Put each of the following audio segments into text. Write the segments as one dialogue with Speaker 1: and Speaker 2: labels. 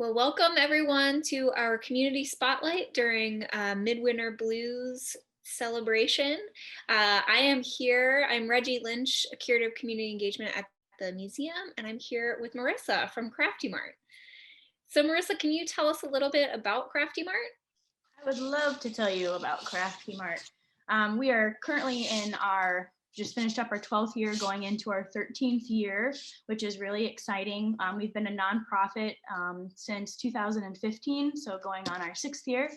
Speaker 1: Well, welcome everyone to our community spotlight during Midwinter Blues celebration. I am here, I'm Reggie Lynch, a curator of community engagement at the museum, and I'm here with Marissa from Crafty Mart. So Marissa, can you tell us a little bit about Crafty Mart?
Speaker 2: I would love to tell you about Crafty Mart. We are currently just finished up our 12th year, going into our 13th year, which is really exciting. We've been a nonprofit since 2015, so going on our 6th year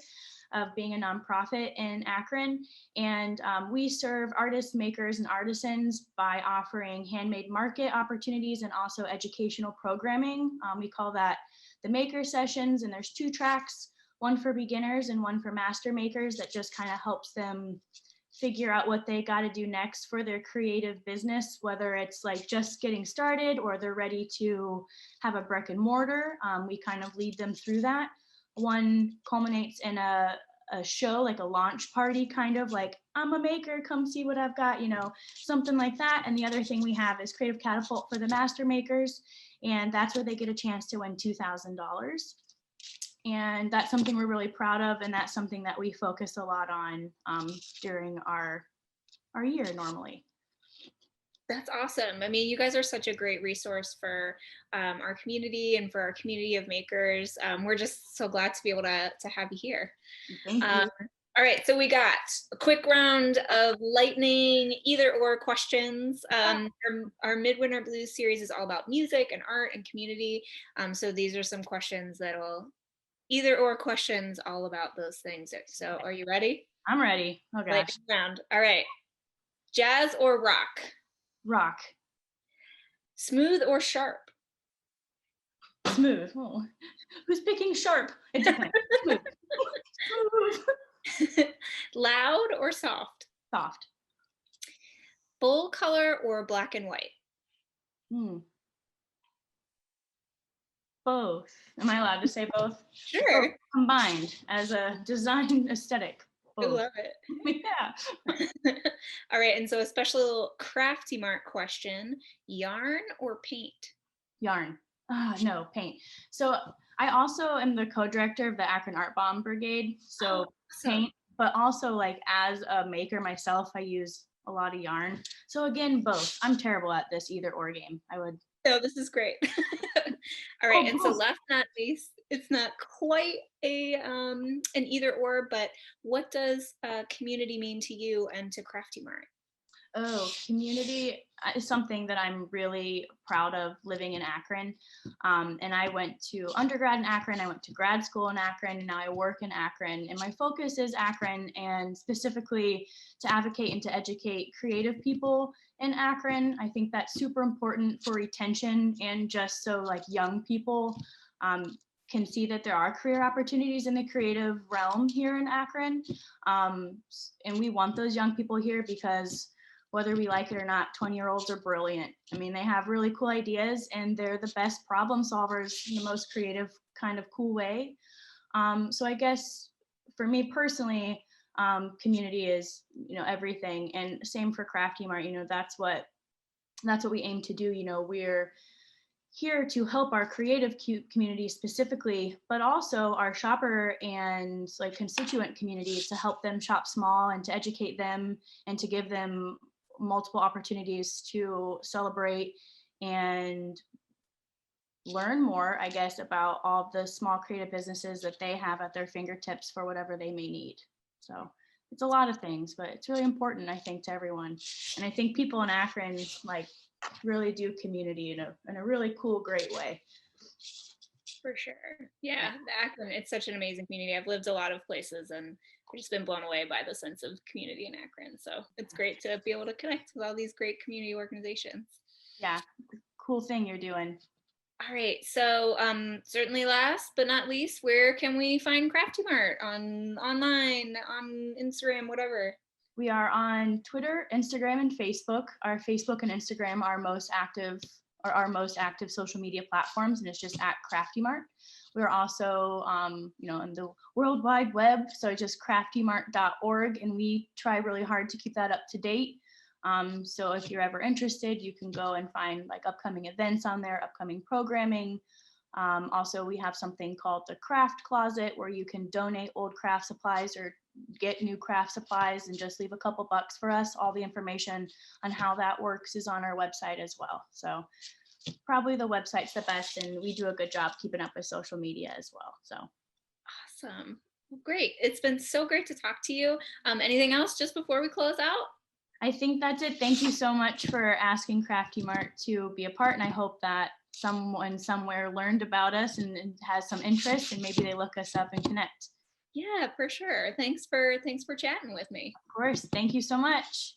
Speaker 2: of being a nonprofit in Akron. And we serve artists, makers, and artisans by offering handmade market opportunities and also educational programming. We call that the maker sessions, and there's 2 tracks, one for beginners and one for master makers, that just kind of helps them figure out what they got to do next for their creative business, whether it's like just getting started or they're ready to have a brick and mortar. We kind of lead them through that. One culminates in a show, like a launch party, kind of like, I'm a maker, come see what I've got, something like that. And the other thing we have is Creative Catapult for the master makers, and that's where they get a chance to win $2,000. And that's something we're really proud of, and that's something that we focus a lot on during our year normally.
Speaker 1: That's awesome. I mean, you guys are such a great resource for our community and for our community of makers. We're just so glad to be able to have you here.
Speaker 2: Thank you.
Speaker 1: All right, so we got a quick round of lightning either or questions. Our Midwinter Blues series is all about music and art and community. So these are some questions that'll either or questions all about those things. So are you ready?
Speaker 2: I'm ready. Oh gosh.
Speaker 1: Lightning round. All right. Jazz or rock?
Speaker 2: Rock.
Speaker 1: Smooth or sharp?
Speaker 2: Smooth. Oh. Who's picking sharp? It depends. Smooth.
Speaker 1: Loud or soft?
Speaker 2: Soft.
Speaker 1: Full color or black and white?
Speaker 2: Both. Am I allowed to say both?
Speaker 1: Sure.
Speaker 2: Both combined as a design aesthetic. Both.
Speaker 1: I love it.
Speaker 2: Yeah.
Speaker 1: All right, and so a special Crafty Mart question: yarn or paint?
Speaker 2: Yarn. No, paint. So I also am the co-director of the Akron Art Bomb Brigade. So paint, but also like as a maker myself, I use a lot of yarn. So again, both. I'm terrible at this either or game.
Speaker 1: No, this is great. All right, and so last but not least, it's not quite an either or, but what does community mean to you and to Crafty Mart?
Speaker 2: Oh, community is something that I'm really proud of living in Akron. And I went to undergrad in Akron, I went to grad school in Akron, and now I work in Akron. And my focus is Akron, and specifically to advocate and to educate creative people in Akron. I think that's super important for retention, and just so like young people can see that there are career opportunities in the creative realm here in Akron. And we want those young people here because whether we like it or not, 20-year-olds are brilliant. I mean, they have really cool ideas, and they're the best problem solvers in the most creative kind of cool way. So I guess for me personally, community is, everything. And same for Crafty Mart, that's what we aim to do. We're here to help our creative community specifically, but also our shopper and like constituent community, to help them shop small and to educate them and to give them multiple opportunities to celebrate and learn more, I guess, about all the small creative businesses that they have at their fingertips for whatever they may need. So it's a lot of things, but it's really important, I think, to everyone. And I think people in Akron like really do community in a really cool, great way.
Speaker 1: For sure. Yeah, Akron, it's such an amazing community. I've lived a lot of places, and I've just been blown away by the sense of community in Akron. So it's great to be able to connect with all these great community organizations.
Speaker 2: Yeah, cool thing you're doing.
Speaker 1: All right, so certainly last but not least, where can we find Crafty Mart? Online, on Instagram, whatever?
Speaker 2: We are on Twitter, Instagram, and Facebook. Our Facebook and Instagram are our most active social media platforms, and it's just at Crafty Mart. We're also, on the World Wide Web, so just craftymart.org, and we try really hard to keep that up to date. So if you're ever interested, you can go and find like upcoming events on there, upcoming programming, Also, we have something called the craft closet where you can donate old craft supplies or get new craft supplies and just leave a couple bucks for us. All the information on how that works is on our website as well. So probably the website's the best, and we do a good job keeping up with social media as well. So
Speaker 1: Awesome. Well, great. It's been so great to talk to you. Anything else just before we close out?
Speaker 2: I think that's it. Thank you so much for asking Crafty Mart to be a part, and I hope that someone somewhere learned about us and has some interest, and maybe they look us up and connect.
Speaker 1: Yeah, for sure. Thanks for chatting with me.
Speaker 2: Of course. Thank you so much.